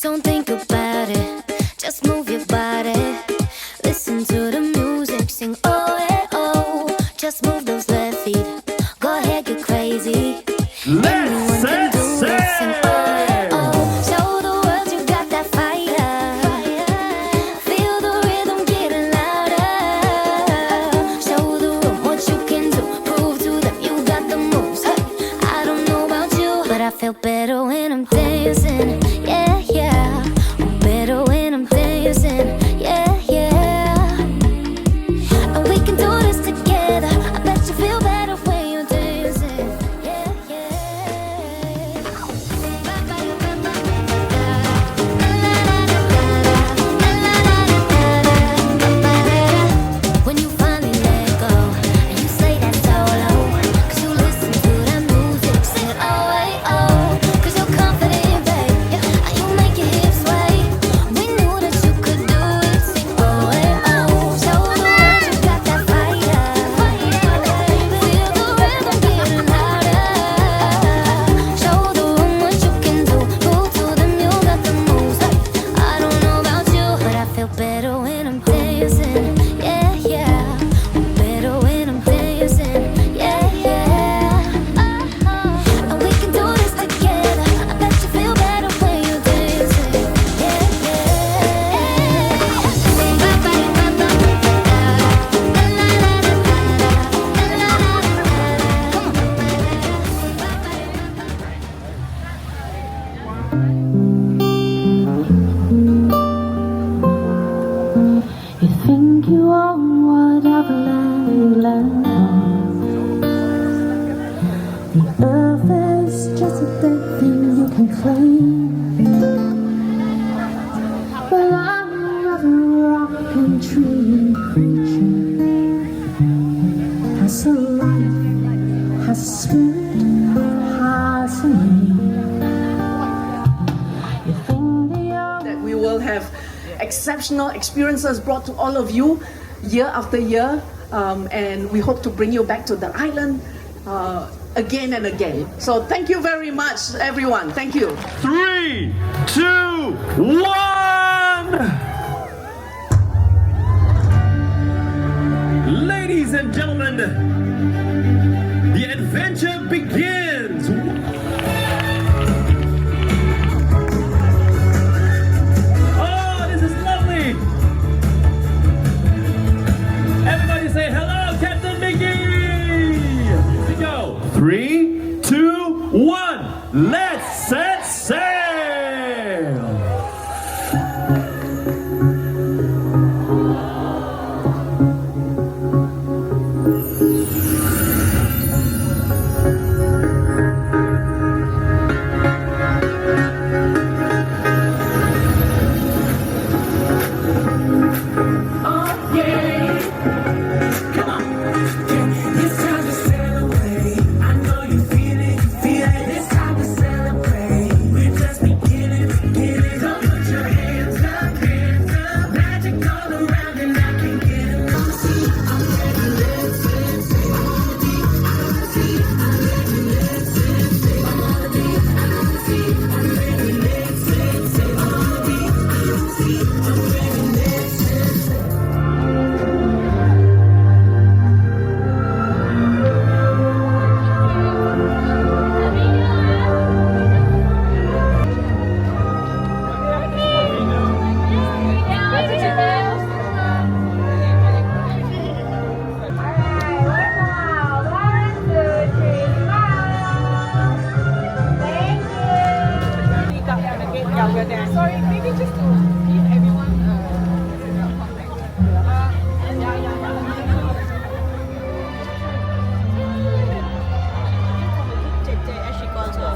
Don't think about it, just move your body. Listen to the music, sing oh, hey, oh. Just move those left feet, go ahead, get crazy. Anyone can do it, sing oh, hey, oh. Show the world you got that fire. Feel the rhythm getting louder. Show the room what you can do. Prove to them you got the moves. Hey, I don't know about you, but I feel better when I'm dancing. Yeah, yeah. I'm better when I'm dancing. Yeah, yeah. And we can do this together. I bet you feel better when you're dancing. Yeah, yeah. When you finally let go and you say that solo, 'cause you listen to that music, said oh, hey, oh. 'Cause you're confident, babe, yeah, and you make your hips sway. We knew that you could do it, sing oh, hey, oh. Show the world you got that fire. Feel the rhythm getting louder. Show the room what you can do. Prove to them you got the moves. Hey, I don't know about you, but I feel better when I'm dancing. Yeah, yeah. I'm better when I'm dancing. Yeah, yeah. And we can do this together. I bet you feel better when you're dancing. Yeah, You think you own whatever land you land on. The earth is just a dead thing you can claim. But I'm not a rock and tree creature. Has a life, has a spirit, has a name. You think the earth That we will have exceptional experiences brought to all of you year after year, and we hope to bring you back to the island again and again. So thank you very much, everyone. Thank you. 3, 2, 1! Ladies and gentlemen, the adventure begins! Oh, this is lovely! Everybody say hello, Captain Mickey! Here we go. 3, 2, 1, let's set sail! Sorry, maybe just to give everyone as she calls her.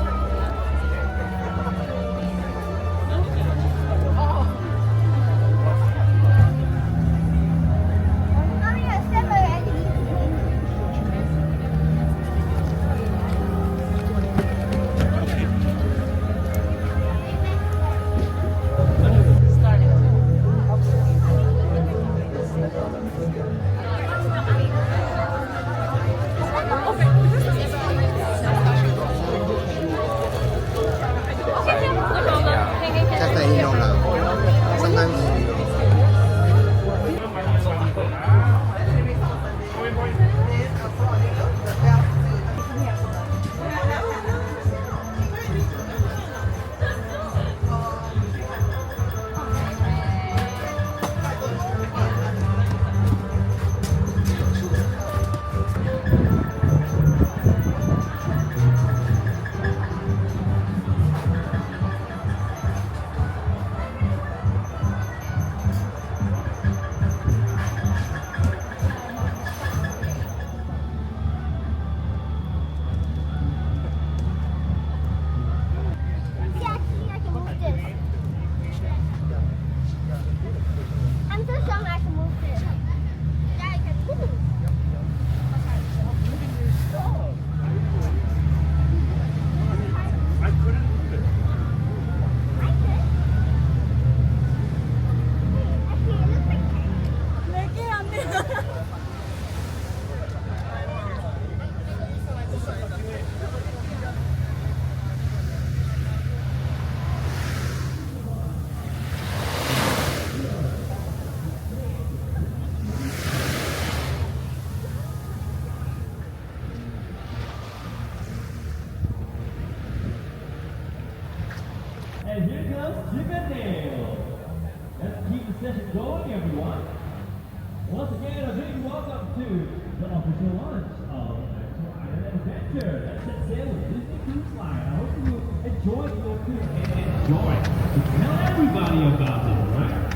goes Continental. Let's keep the session going, everyone. Once again, a big welcome to the official launch of Island Adventure. Let's set sail with Disney Cruise Line. I hope you enjoy your cruise and enjoy. Tell everybody about it, right?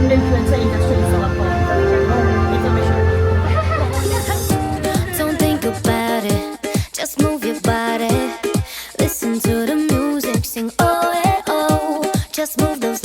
influencer industry in Singapore. Information. Don't think about it, just move your body. Listen to the music, sing oh, eh, oh. Just move those